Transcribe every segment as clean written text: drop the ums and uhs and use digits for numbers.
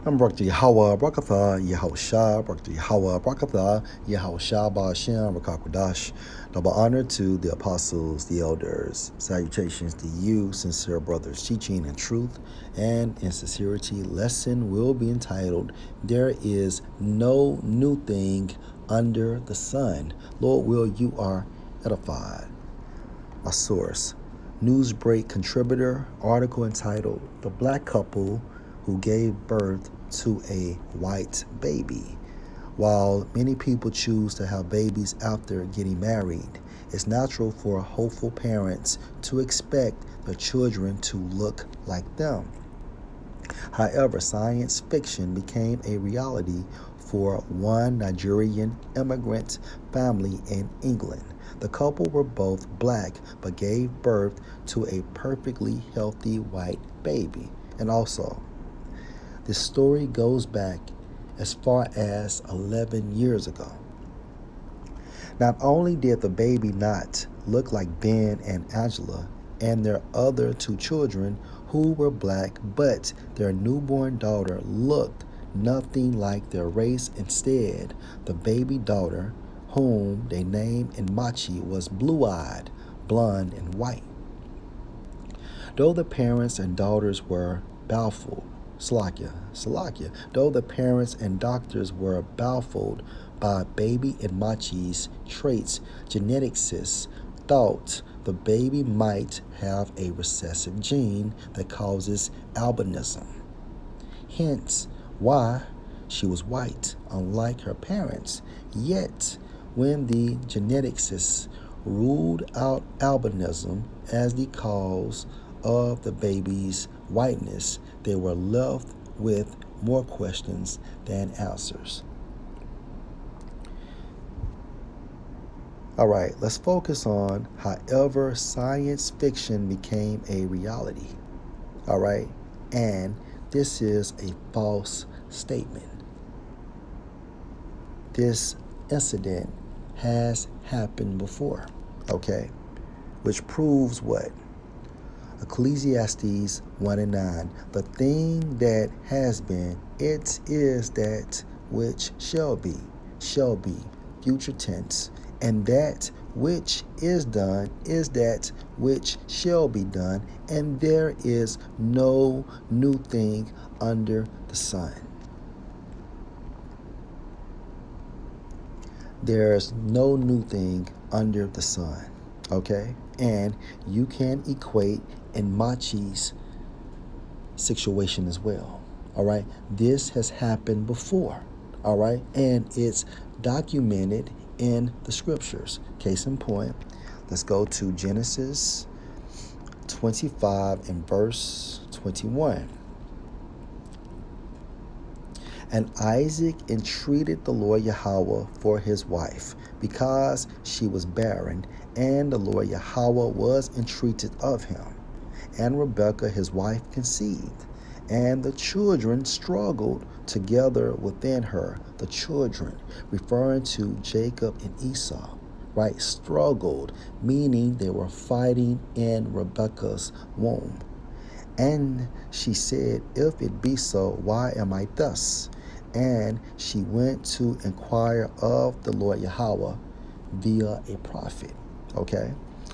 I'm Barak Yahweh, Barakatha, Yahusha, Barak Yahweh, Barakatha, Yahusha, Ba'ashem, Rakakwadash. Double honor to the apostles, the elders. Salutations to you, sincere brothers, teaching in truth and in sincerity. Lesson will be entitled, There is No New Thing Under the Sun. Lord will, you are edified. A source, Newsbreak contributor, article entitled, The Black Couple Who Gave Birth to a White Baby. While many people choose to have babies after getting married, it's natural for hopeful parents to expect their children to look like them. However, science fiction became a reality for one Nigerian immigrant family in England. The couple were both black but gave birth to a perfectly healthy white baby. And also, this story goes back as far as 11 years ago. Not only did the baby not look like Ben and Angela and their other two children who were black, but their newborn daughter looked nothing like their race. Instead, the baby daughter, whom they named Nmachi, was blue-eyed, blonde, and white. Though the parents and daughters were baffled, though the parents and doctors were baffled by baby Nmachi's traits, geneticists thought the baby might have a recessive gene that causes albinism. Hence, why she was white, unlike her parents. Yet, when the geneticists ruled out albinism as the cause of the baby's whiteness, they were left with more questions than answers. All right, let's focus on however science fiction became a reality. All right, and this is a false statement. This incident has happened before, okay, which proves what? Ecclesiastes 1:9. The thing that has been, it is that which shall be, future tense, and that which is done is that which shall be done, and there is no new thing under the sun. There's no new thing under the sun, okay? And you can equate Nmachi's situation as well, all right? This has happened before, all right? And it's documented in the scriptures. Case in point, let's go to Genesis 25 and verse 21. And Isaac entreated the Lord Yahweh for his wife, because she was barren, and the Lord Yahweh was entreated of him. And Rebekah his wife conceived, and the children struggled together within her. The children, referring to Jacob and Esau, right? Struggled, meaning they were fighting in Rebekah's womb. And she said, If it be so, why am I thus? And she went to inquire of the Lord Yahweh via a prophet. Okay?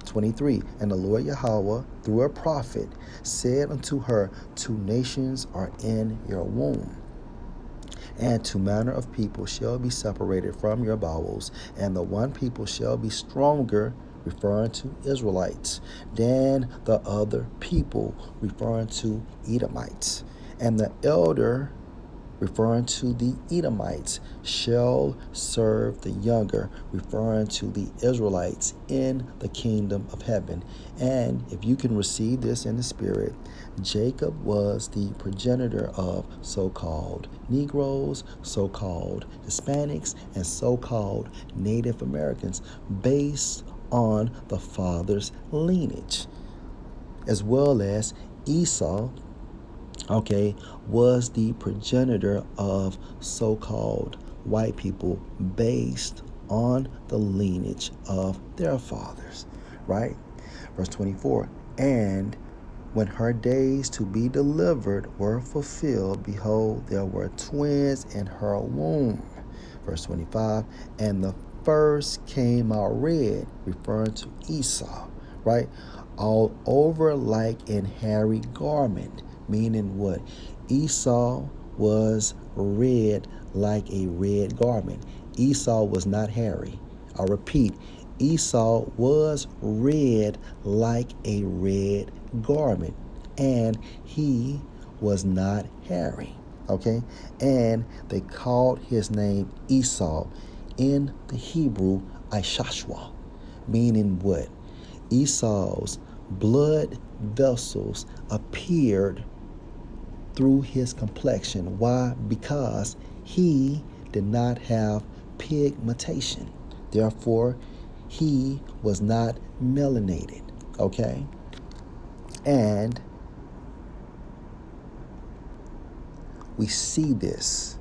23. And the Lord Yahweh, through a prophet, said unto her, 2 nations are in your womb, and 2 manner of people shall be separated from your bowels, and the one people shall be stronger, referring to Israelites, than the other people, referring to Edomites. And the elder, referring to the Edomites, shall serve the younger, referring to the Israelites in the kingdom of heaven. And if you can receive this in the spirit, Jacob was the progenitor of so-called Negroes, so-called Hispanics, and so-called Native Americans, based on the father's lineage, as well as Esau, okay, was the progenitor of so-called white people based on the lineage of their fathers, right? Verse 24, and When her days to be delivered were fulfilled, behold, there were twins in her womb. Verse 25, and the first came out red, referring to Esau, right? All over like an hairy garment, meaning what? Esau was red like a red garment. Esau was not hairy. I'll repeat, Esau was red like a red garment, and he was not hairy. Okay? And they called his name Esau, in the Hebrew Ishashwa, meaning what? Esau's blood vessels appeared through his complexion. Why? Because he did not have pigmentation. Therefore, he was not melanated. Okay? And we see this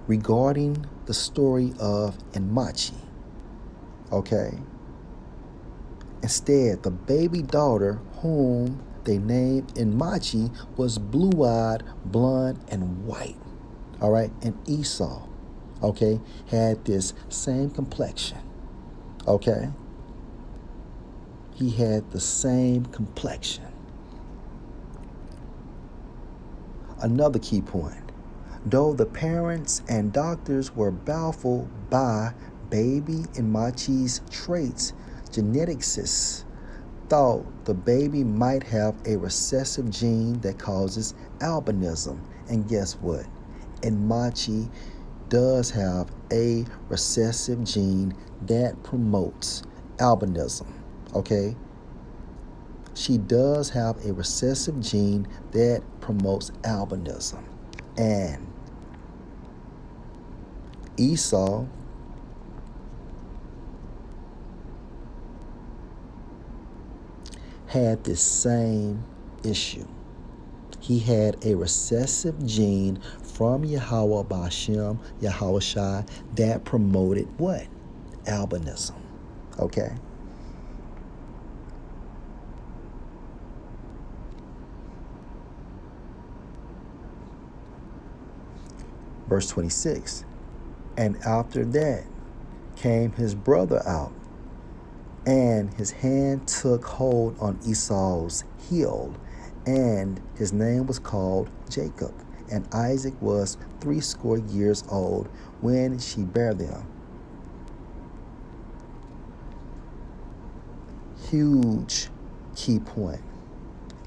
regarding the story of Enmachi. Okay? Instead, the baby daughter whom they named Enmachi was blue-eyed, blonde, and white. All right? And Esau, okay, had this same complexion. Okay? He had the same complexion. Another key point. Though the parents and doctors were baffled by baby Enmachi's traits, geneticists thought the baby might have a recessive gene that causes albinism. And guess what? Enmachi does have a recessive gene that promotes albinism. Okay? She does have a recessive gene that promotes albinism. And Esau had this same issue. He had a recessive gene from Yahweh Ba'ashem, Yahweh Shai, that promoted what? Albinism. Okay? Verse 26, and after that came his brother out, and his hand took hold on Esau's heel, and his name was called Jacob. And Isaac was 80 years old when she bare them. Huge key point.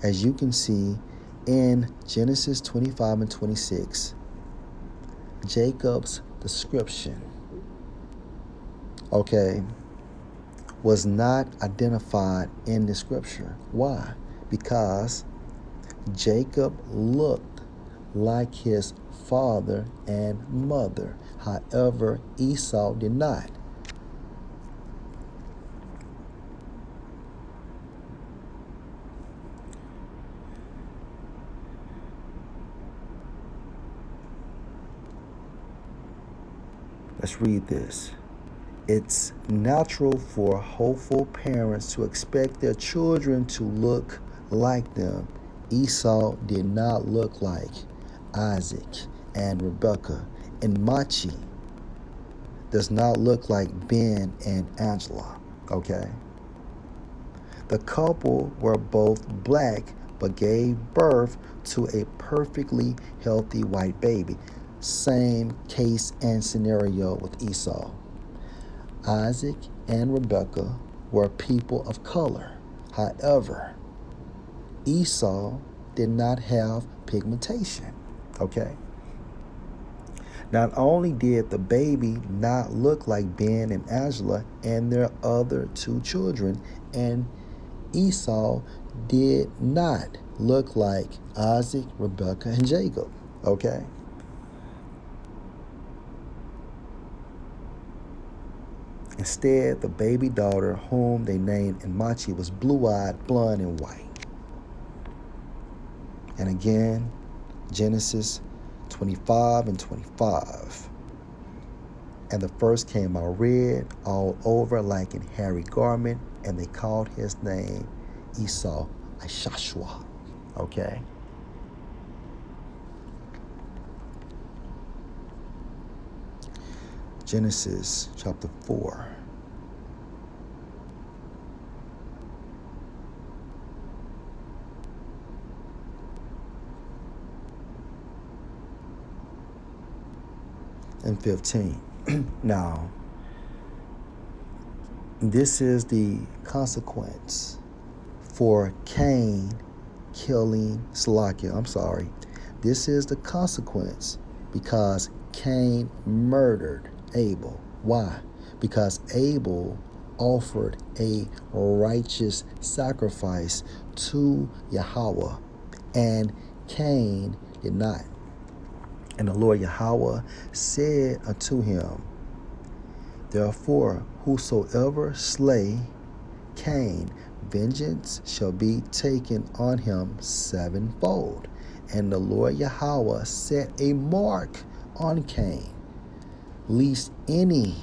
As you can see in Genesis 25 and 26, Jacob's description, okay, was not identified in the scripture. Why? Because Jacob looked like his father and mother. However, Esau did not. Let's read this. It's natural for hopeful parents to expect their children to look like them. Esau did not look like Isaac and Rebekah. Enmachi does not look like Ben and Angela. Okay? The couple were both black but gave birth to a perfectly healthy white baby. Same case and scenario with Esau. Isaac and Rebekah were people of color. However, Esau did not have pigmentation. Okay? Not only did the baby not look like Ben and Angela and their other two children, and Esau did not look like Isaac, Rebekah, and Jacob. Okay? Instead, the baby daughter, whom they named Enmachi, was blue-eyed, blonde, and white. And again, Genesis 25 and 25. And the first came out red all over like an hairy garment, and they called his name Esau, Ishashwa. Okay. Genesis chapter 4. And 15. Now, this is the consequence for Cain killing Salakia. I'm sorry. This is the consequence because Cain murdered Abel. Why? Because Abel offered a righteous sacrifice to Yahweh, and Cain did not. And the Lord Yahweh said unto him, therefore, whosoever slay Cain, vengeance shall be taken on him sevenfold. And the Lord Yahweh set a mark on Cain, lest any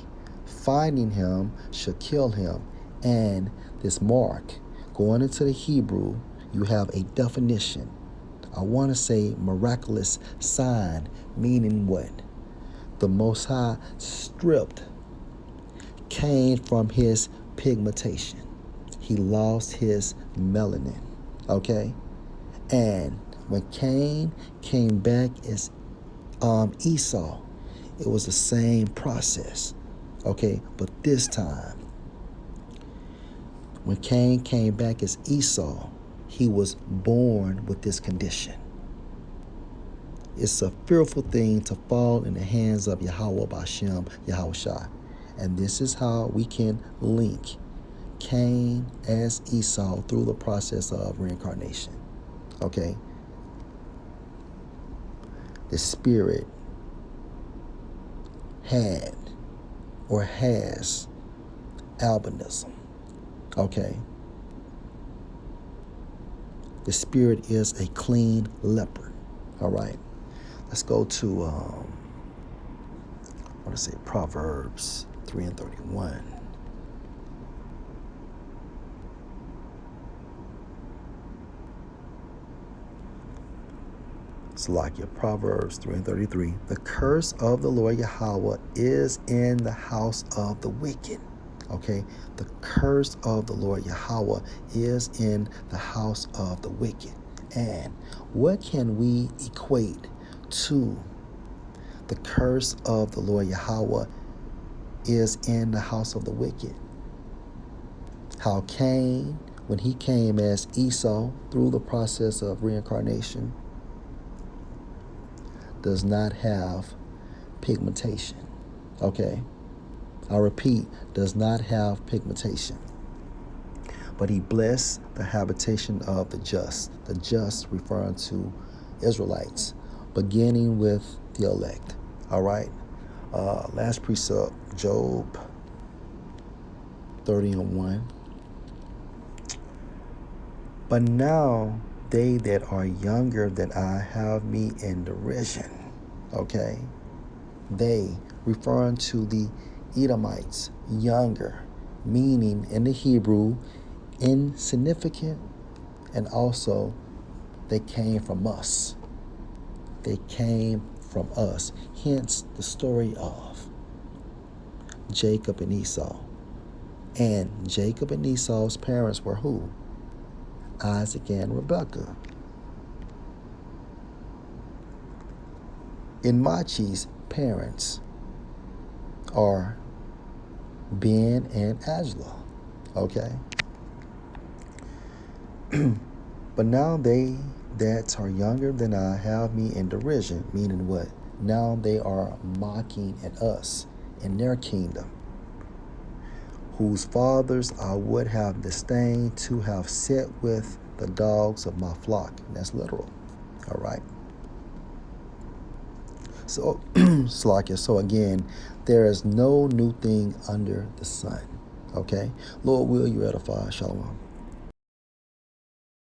finding him should kill him. And this mark, going into the Hebrew, you have a definition. I want to say miraculous sign, meaning what? The Most High stripped Cain from his pigmentation. He lost his melanin. Okay? And when Cain came back as Esau, it was the same process. Okay? But this time, when Cain came back as Esau, he was born with this condition. It's a fearful thing to fall in the hands of Yahweh Bashem Yahushua. And this is how we can link Cain as Esau through the process of reincarnation. Okay? The spirit had or has albinism. Okay? The spirit is a clean leopard. All right? Let's go to, I want to say Proverbs 3:31. Salakia, Proverbs 3:33. The curse of the Lord Yahweh is in the house of the wicked. Okay? The curse of the Lord Yahweh is in the house of the wicked. And what can we equate to the curse of the Lord Yahweh is in the house of the wicked? How Cain, when he came as Esau through the process of reincarnation, does not have pigmentation. Okay? I repeat, does not have pigmentation. But he blessed the habitation of the just referring to Israelites, beginning with the elect. All right? Last precept, Job 30:1. But now they that are younger than I have me in derision. Okay? They, referring to the Edomites, younger, meaning in the Hebrew, insignificant, and also they came from us. They came from us. Hence the story of Jacob and Esau. And Jacob and Esau's parents were who? Isaac and Rebekah. Inmachi's parents are Ben and Ajla. Okay? But now they that are younger than I have me in derision, meaning what? Now they are mocking at us in their kingdom, whose fathers I would have disdained to have set with the dogs of my flock. And that's literal. All right. So, Slakia, so again, there is no new thing under the sun. Okay? Lord, will you edify? Shalom.